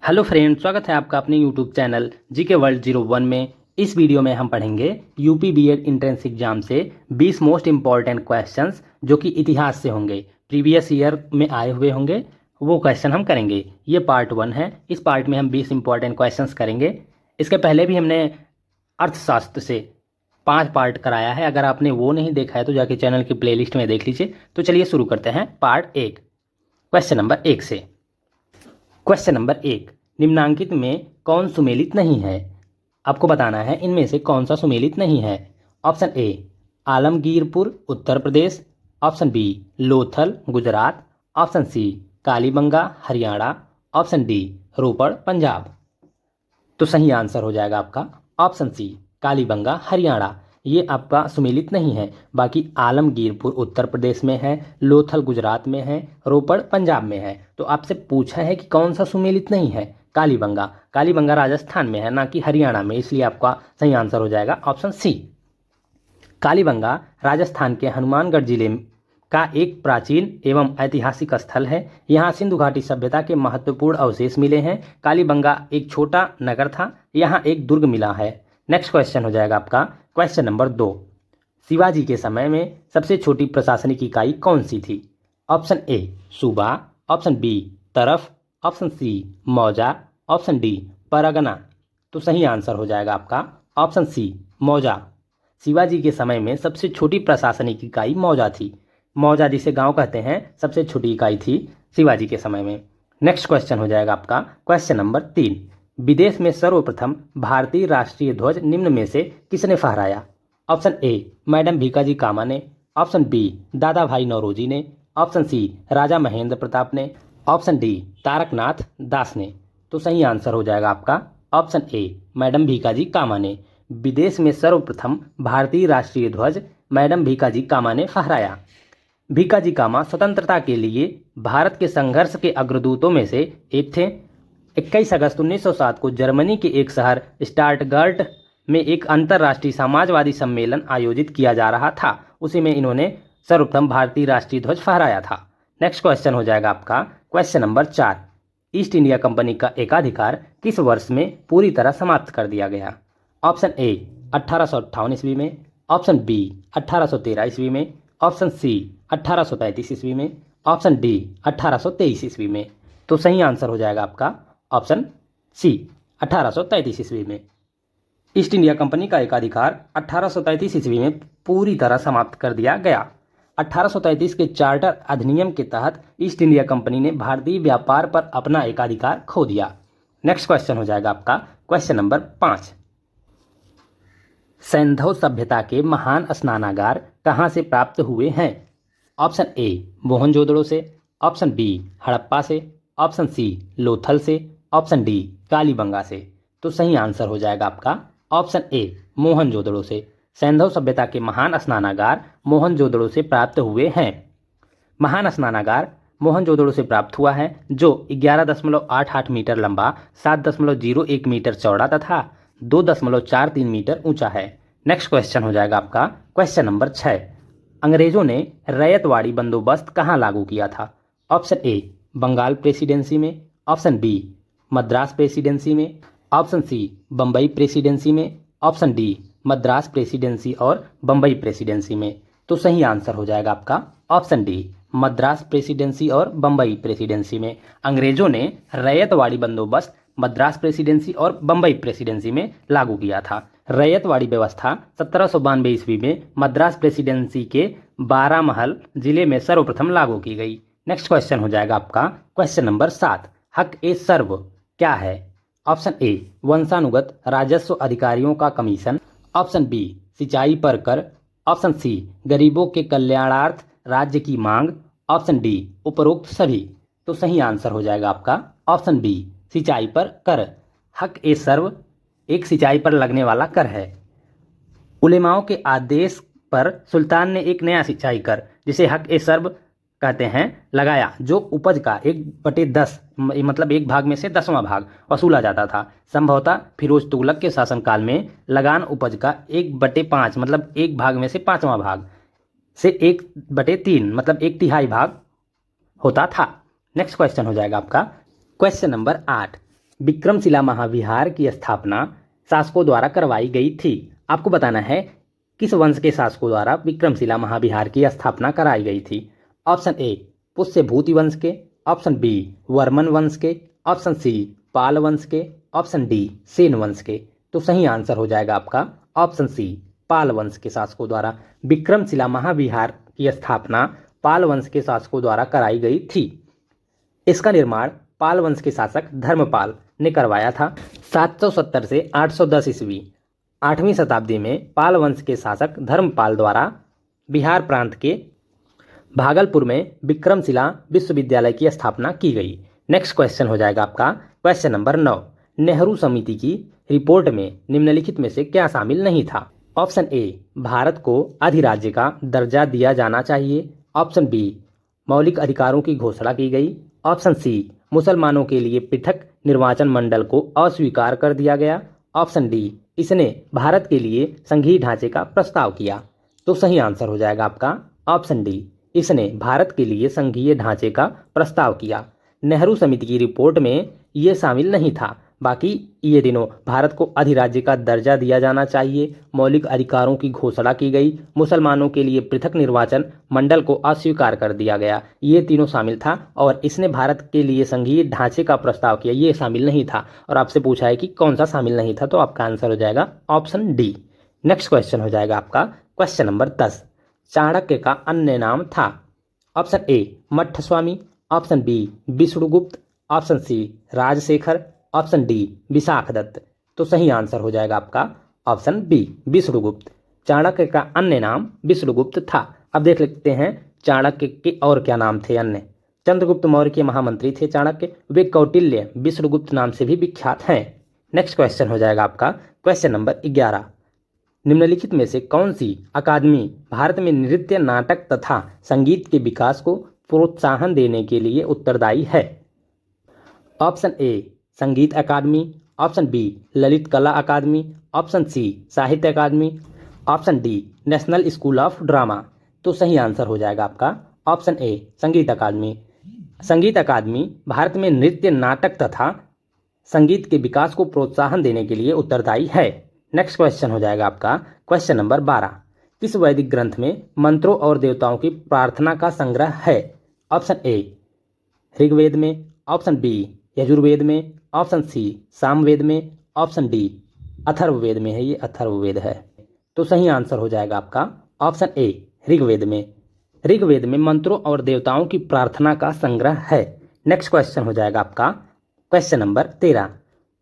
Hello friend, स्वागत है आपका अपने यूट्यूब चैनल जीके वर्ल्ड 01 में। इस वीडियो में हम पढ़ेंगे यूपी बीएड एंट्रेंस एग्जाम से 20 मोस्ट इंपॉर्टेंट क्वेश्चंस जो कि इतिहास से होंगे, प्रीवियस ईयर में आए हुए होंगे। वो क्वेश्चन हम करेंगे। ये पार्ट 1 है। इस पार्ट में हम 20 इंपॉर्टेंट क्वेश्चंस करेंगे। इसके पहले भी हमने अर्थशास्त्र से 5 पार्ट कराया है। अगर आपने वो नहीं देखा है तो जाके चैनल की प्लेलिस्ट में देख लीजिए। तो चलिए शुरू करते हैं पार्ट 1 क्वेश्चन नंबर 1 से। क्वेश्चन नंबर 1, निम्नांकित में कौन सुमेलित नहीं है? आपको बताना है इनमें से कौन सा सुमेलित नहीं है। Option A Alamgirpur Uttar Pradesh, option B Lothal Gujarat, option C Kalibangan Haryana, option D Ropar Punjab. तो सही आंसर हो जाएगा आपका ऑप्शन सी कालीबंगा हरियाणा। ये आपका सुमेलित नहीं है। बाकी आलमगीरपुर उत्तर प्रदेश में है, लोथल गुजरात में है, रोपड़ पंजाब में है। तो आपसे पूछा है कि कौन सा सुमेलित नहीं है? कालीबंगा। कालीबंगा राजस्थान में है, ना कि हरियाणा में, इसलिए आपका सही आंसर हो जाएगा ऑप्शन सी। कालीबंगा राजस्थान के हनुमानगढ़ जिले का एक प्राचीन एवं ऐतिहासिक स्थल है। यहाँ सिंधु घाटी सभ्यता के महत्वपूर्ण अवशेष मिले हैं। कालीबंगा एक छोटा नगर था। यहाँ एक दुर्ग मिला है। नेक्स्ट क्वेश्चन हो जाएगा आपका क्वेश्चन नंबर 2, शिवाजी के समय में सबसे छोटी प्रशासनिक इकाई कौन सी थी? ऑप्शन ए सूबा, ऑप्शन बी तरफ, ऑप्शन सी मौजा, ऑप्शन डी परगना। तो सही आंसर हो जाएगा आपका ऑप्शन सी मौजा। शिवाजी के समय में सबसे छोटी प्रशासनिक इकाई मौजा थी। मौजा जिसे गांव कहते हैं, सबसे छोटी इकाई थी शिवाजी के समय में। नेक्स्ट क्वेश्चन हो जाएगा आपका क्वेश्चन नंबर 3, विदेश में सर्वप्रथम भारतीय राष्ट्रीय ध्वज निम्न में से किसने फहराया? ऑप्शन ए मैडम भीकाजी कामा ने, ऑप्शन बी दादा भाई नौरोजी ने, ऑप्शन सी राजा महेंद्र प्रताप ने, ऑप्शन डी तारकनाथ दास ने। तो सही आंसर हो जाएगा आपका ऑप्शन ए मैडम भीकाजी कामा ने। विदेश में सर्वप्रथम भारतीय राष्ट्रीय ध्वज मैडम भीकाजी कामा ने फहराया। भीकाजी कामा स्वतंत्रता के लिए भारत के संघर्ष के अग्रदूतों में से एक थे। 21 अगस्त 1907 को जर्मनी के एक शहर स्टार्टगार्ट में एक अंतर्राष्ट्रीय समाजवादी सम्मेलन आयोजित किया जा रहा था। उसी में इन्होंने सर्वप्रथम भारतीय राष्ट्रीय ध्वज फहराया था। नेक्स्ट क्वेश्चन हो जाएगा आपका question number 4, east India company का एकाधिकार किस वर्ष में पूरी तरह समाप्त कर दिया गया? ऑप्शन ए 1858 ईस्वी में, ऑप्शन बी 1813 ईस्वी में, ऑप्शन सी 1833 ईस्वी में, ऑप्शन डी 1823 ईस्वी में। तो सही आंसर हो जाएगा आपका ऑप्शन सी 1833 ईस्वी में। ईस्ट इंडिया कंपनी का एकाधिकार 1833 ईस्वी में पूरी तरह समाप्त कर दिया गया। 1833 के चार्टर अधिनियम के तहत ईस्ट इंडिया कंपनी ने भारतीय व्यापार पर अपना एकाधिकार खो दिया। नेक्स्ट क्वेश्चन हो जाएगा आपका क्वेश्चन नंबर 5, सैंधव सभ्यता के महान स्नानागार कहाँ से प्राप्त हुए हैं? ऑप्शन ए मोहनजोदड़ो से, ऑप्शन बी हड़प्पा से, ऑप्शन सी लोथल से, ऑप्शन डी कालीबंगा से। तो सही आंसर हो जाएगा आपका ऑप्शन ए मोहनजोदड़ो से। सैंधव सभ्यता के महान स्नानागार मोहनजोदड़ो से प्राप्त हुए हैं। महान स्नानागार मोहनजोदड़ो से प्राप्त हुआ है, जो 11.88 मीटर लंबा, 7.01 मीटर चौड़ा तथा 2.43 मीटर ऊंचा है। नेक्स्ट क्वेश्चन हो जाएगा आपका क्वेश्चन नंबर 6, अंग्रेजों ने रैयतवाड़ी बंदोबस्त कहाँ लागू किया था? ऑप्शन ए बंगाल प्रेसिडेंसी में, ऑप्शन बी मद्रास प्रेसिडेंसी में, ऑप्शन सी बम्बई प्रेसिडेंसी में, ऑप्शन डी मद्रास प्रेसिडेंसी और बम्बई प्रेसिडेंसी में। तो सही आंसर हो जाएगा आपका ऑप्शन डी मद्रास प्रेसिडेंसी और बम्बई प्रेसिडेंसी में। अंग्रेजों ने रैयतवाड़ी बंदोबस्त मद्रास प्रेसिडेंसी और बम्बई प्रेसिडेंसी में लागू किया था। रैयतवाड़ी व्यवस्था 1792 ईस्वी में मद्रास प्रेसिडेंसी के बारामहल जिले में सर्वप्रथम लागू की गई। नेक्स्ट क्वेश्चन हो जाएगा आपका क्वेश्चन नंबर 7, हक ए सर्व क्या है? ऑप्शन ए वंशानुगत राजस्व अधिकारियों का कमीशन, ऑप्शन बी सिंचाई पर कर, ऑप्शन सी गरीबों के कल्याणार्थ राज्य की मांग, ऑप्शन डी उपरोक्त सभी। तो सही आंसर हो जाएगा आपका ऑप्शन बी सिंचाई पर कर। हक ए सर्व एक सिंचाई पर लगने वाला कर है। उलेमाओं के आदेश पर सुल्तान ने एक नया सिंचाई कर, जिसे हक ए सर्व कहते हैं, लगाया, जो उपज का 1/10 मतलब एक भाग में से 10वां भाग वसूला जाता था। संभवतः फिरोज तुगलक के शासनकाल में लगान उपज का 1/5 मतलब एक भाग में से 5वां भाग से 1/3 मतलब 1/3 भाग होता था। नेक्स्ट क्वेश्चन हो जाएगा आपका क्वेश्चन नंबर 8, विक्रमशिला महाविहार की स्थापना शासकों द्वारा करवाई गई थी? आपको बताना है किस वंश के शासकों द्वारा विक्रमशिला महाविहार की स्थापना कराई गई थी। ऑप्शन ए पुष्यभूति वंश के, ऑप्शन बी वर्मन वंश के, ऑप्शन सी पाल वंश के, ऑप्शन डी सेन वंश के। तो सही आंसर हो जाएगा आपका ऑप्शन सी पाल वंश के शासकों द्वारा। विक्रमशिला महाविहार की स्थापना पाल वंश के शासकों द्वारा कराई गई थी। इसका निर्माण पाल वंश के शासक धर्मपाल ने करवाया था। 770 से 810 ईस्वी 8वीं शताब्दी में पाल वंश के शासक धर्मपाल द्वारा बिहार प्रांत के भागलपुर में विक्रमशिला विश्वविद्यालय की स्थापना की गई। नेक्स्ट क्वेश्चन हो जाएगा आपका क्वेश्चन नंबर 9। नेहरू समिति की रिपोर्ट में निम्नलिखित में से क्या शामिल नहीं था? ऑप्शन ए भारत को अधिराज्य का दर्जा दिया जाना चाहिए, ऑप्शन बी मौलिक अधिकारों की घोषणा की गई, ऑप्शन सी मुसलमानों के लिए पृथक निर्वाचन मंडल को अस्वीकार कर दिया गया, ऑप्शन डी इसने भारत के लिए संघीय ढांचे का प्रस्ताव किया। तो सही आंसर हो जाएगा आपका ऑप्शन डी, इसने भारत के लिए संघीय ढांचे का प्रस्ताव किया। नेहरू समिति की रिपोर्ट में ये शामिल नहीं था। बाकी ये दिनों भारत को अधिराज्य का दर्जा दिया जाना चाहिए, मौलिक अधिकारों की घोषणा की गई, मुसलमानों के लिए पृथक निर्वाचन मंडल को अस्वीकार कर दिया गया, ये तीनों शामिल था। और इसने भारत के लिए संघीय ढांचे का प्रस्ताव किया, ये शामिल नहीं था। और आपसे पूछा है कि कौन सा शामिल नहीं था, तो आपका आंसर हो जाएगा ऑप्शन डी। नेक्स्ट क्वेश्चन हो जाएगा आपका क्वेश्चन नंबर 10। चाणक्य का अन्य नाम था? ऑप्शन ए मठ स्वामी, option B Vishnugupta, option C Rajshekhar, option D Vishakhadatta. तो सही आंसर हो जाएगा आपका ऑप्शन बी विष्णुगुप्त। चाणक्य का अन्य नाम विष्णुगुप्त था। अब देख लेते हैं चाणक्य के और क्या नाम थे अन्य। चंद्रगुप्त मौर्य के महामंत्री थे चाणक्य, वे कौटिल्य विष्णुगुप्त नाम से भी विख्यात हैं। नेक्स्ट क्वेश्चन हो जाएगा आपका क्वेश्चन नंबर 11। निम्नलिखित में से कौन सी अकादमी भारत में नृत्य, नाटक तथा संगीत के विकास को प्रोत्साहन देने के लिए उत्तरदायी है? ऑप्शन ए संगीत अकादमी, ऑप्शन बी ललित कला अकादमी, option C Sahitya Akademi, option D national school of drama. तो सही आंसर हो जाएगा आपका ऑप्शन ए संगीत अकादमी। संगीत अकादमी भारत में नृत्य, नाटक तथा संगीत के विकास को प्रोत्साहन देने के लिए उत्तरदायी है। नेक्स्ट क्वेश्चन हो जाएगा आपका क्वेश्चन नंबर 12। किस वैदिक ग्रंथ में मंत्रों और देवताओं की प्रार्थना का संग्रह है? ऑप्शन ए ऋग्वेद में, ऑप्शन बी यजुर्वेद में, ऑप्शन सी सामवेद में, ऑप्शन डी अथर्ववेद में है, ये अथर्ववेद है। तो सही आंसर हो जाएगा आपका ऑप्शन ए ऋग्वेद में। ऋग्वेद में मंत्रों और देवताओं की प्रार्थना का संग्रह है। नेक्स्ट क्वेश्चन हो जाएगा आपका क्वेश्चन नंबर 13।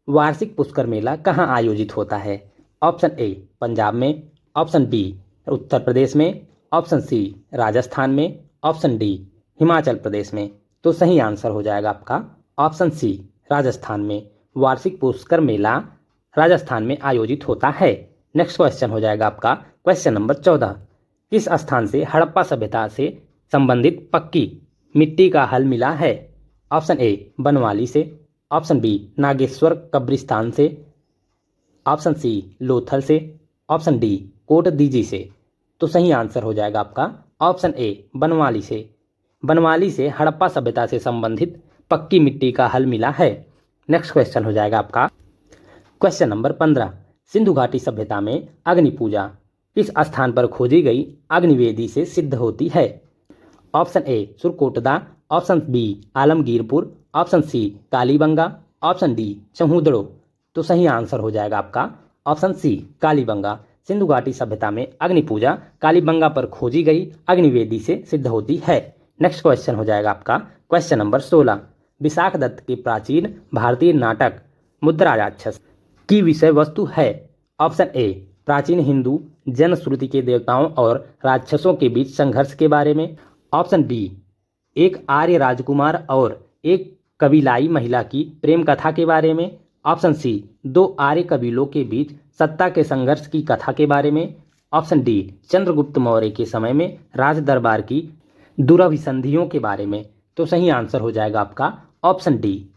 वार्षिक पुष्कर मेला कहाँ आयोजित होता है? ऑप्शन ए पंजाब में, ऑप्शन बी उत्तर प्रदेश में, ऑप्शन सी राजस्थान में, ऑप्शन डी हिमाचल प्रदेश में। तो सही आंसर हो जाएगा आपका ऑप्शन सी राजस्थान में। वार्षिक पुष्कर मेला राजस्थान में आयोजित होता है। नेक्स्ट क्वेश्चन हो जाएगा आपका क्वेश्चन नंबर 14। किस स्थान से हड़प्पा सभ्यता से संबंधित पक्की मिट्टी का हल मिला है? ऑप्शन ए बनवाली से, ऑप्शन बी नागेश्वर कब्रिस्तान से, ऑप्शन सी लोथल से, ऑप्शन डी कोट दीजी से। तो सही आंसर हो जाएगा आपका ऑप्शन ए बनवाली से। बनवाली से हड़प्पा सभ्यता से संबंधित पक्की मिट्टी का हल मिला है। नेक्स्ट क्वेश्चन हो जाएगा आपका क्वेश्चन नंबर 15। सिंधु घाटी सभ्यता में अग्नि पूजा किस स्थान पर खोजी गई अग्निवेदी से सिद्ध होती है? Option A Surkotada, option B Alamgirpur, option C Kalibangan, option D Chanhudaro. तो सही आंसर हो जाएगा आपका ऑप्शन सी कालीबंगा। सिंधु घाटी सभ्यता में अग्नि पूजा कालीबंगा पर खोजी गई अग्निवेदी से सिद्ध होती है। नेक्स्ट क्वेश्चन हो जाएगा आपका क्वेश्चन नंबर 16। विशाखदत्त के प्राचीन भारतीय नाटक मुद्रा राक्षस की विषय वस्तु है? ऑप्शन ए प्राचीन हिंदू जनश्रुति के देवताओं और राक्षसों के बीच संघर्ष के बारे में, ऑप्शन बी एक आर्य राजकुमार और एक कबीलाई महिला की प्रेम कथा के बारे में, ऑप्शन सी दो आर्य कबीलों के बीच सत्ता के संघर्ष की कथा के बारे में, ऑप्शन डी चंद्रगुप्त मौर्य के समय में राज दरबार की दुरभिसंधियों के बारे में। तो सही आंसर हो जाएगा आपका ऑप्शन डी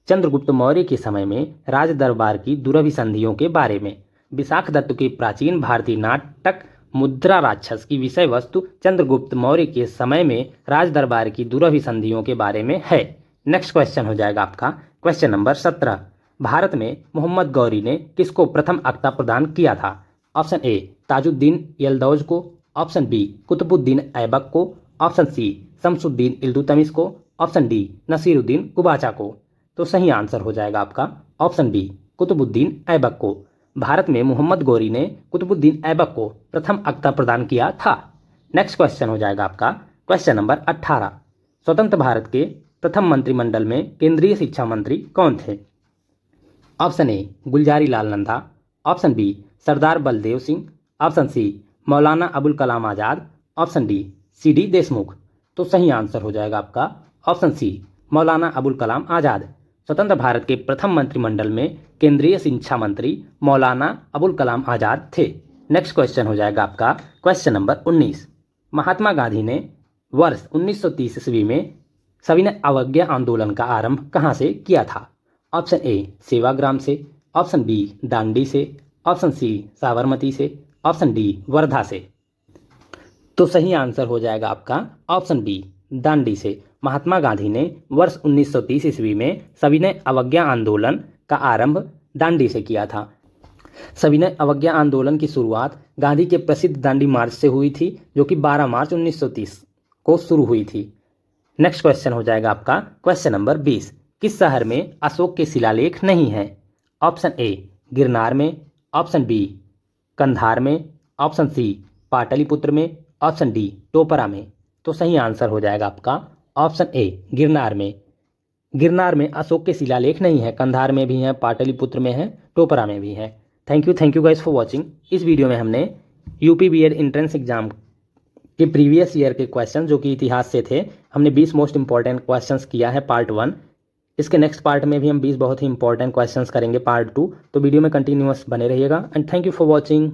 चंद्रगुप्त मौर्य के समय में राज दरबार की दुरभिसंधियों के बारे में। विशाखदत्त के प्राचीन भारतीय नाटक मुद्रा राक्षस की विषय वस्तु चंद्रगुप्त मौर्य के समय में राज दरबार की दुरभिसंधियों के बारे में है। नेक्स्ट क्वेश्चन हो जाएगा आपका क्वेश्चन नंबर 17। भारत में मोहम्मद गौरी ने किसको प्रथम अक्ता प्रदान किया था? ऑप्शन ए ताजुद्दीन यल्दौज को, ऑप्शन बी कुतुबुद्दीन ऐबक को, ऑप्शन सी शमसुद्दीन इल्तुतमिश को, ऑप्शन डी नसीरुद्दीन कुबाचा को। तो सही आंसर हो जाएगा आपका ऑप्शन बी कुतुबुद्दीन ऐबक को। भारत में मोहम्मद गौरी ने कुतुबुद्दीन ऐबक को प्रथम अक्ता प्रदान किया था। नेक्स्ट क्वेश्चन हो जाएगा आपका क्वेश्चन नंबर 18। स्वतंत्र भारत के प्रथम मंत्रिमंडल में केंद्रीय शिक्षा मंत्री कौन थे? Option A Gulzari Lal Nanda, option B Sardar Baldev Singh, option C Maulana Abul Kalam Azad, option D C D Deshmukh. तो सही आंसर हो जाएगा आपका ऑप्शन सी मौलाना अबुल कलाम आज़ाद। स्वतंत्र भारत के प्रथम मंत्रिमंडल में केंद्रीय शिक्षा मंत्री मौलाना अबुल कलाम आज़ाद थे। नेक्स्ट क्वेश्चन हो जाएगा आपका क्वेश्चन नंबर 19। महात्मा गांधी ने वर्ष 1930 ईस्वी में सविनय अवज्ञा आंदोलन का आरंभ कहाँ से किया था? ऑप्शन ए सेवाग्राम से, ऑप्शन बी दांडी से, ऑप्शन सी साबरमती से, ऑप्शन डी वर्धा से। तो सही आंसर हो जाएगा आपका ऑप्शन बी दांडी से। महात्मा गांधी ने वर्ष 1930 ईस्वी में सविनय अवज्ञा आंदोलन का आरंभ दांडी से किया था। सविनय अवज्ञा आंदोलन की शुरुआत गांधी के प्रसिद्ध दांडी मार्च से हुई थी, जो कि 12 मार्च 1930 को शुरू हुई थी। नेक्स्ट क्वेश्चन हो जाएगा आपका क्वेश्चन नंबर 20। किस शहर में अशोक के शिलालेख नहीं है? ऑप्शन ए गिरनार में, ऑप्शन बी कंधार में, ऑप्शन सी पाटलिपुत्र में, ऑप्शन डी टोपरा में। तो सही आंसर हो जाएगा आपका ऑप्शन ए गिरनार में। गिरनार में अशोक के शिलालेख नहीं है, कंधार में भी है, पाटलिपुत्र में है, टोपरा में भी है। Thank you guys for watching. इस वीडियो में हमने यूपी बीएड एंट्रेंस एग्जाम के प्रीवियस ईयर के क्वेश्चन जो कि इतिहास से थे, हमने 20 मोस्ट इंपॉर्टेंट क्वेश्चंस किया है पार्ट 1। इसके नेक्स्ट पार्ट में भी हम 20 बहुत ही इंपॉर्टेंट क्वेश्चंस करेंगे पार्ट 2। तो वीडियो में कंटिन्यूअस बने रहिएगा and thank you for watching.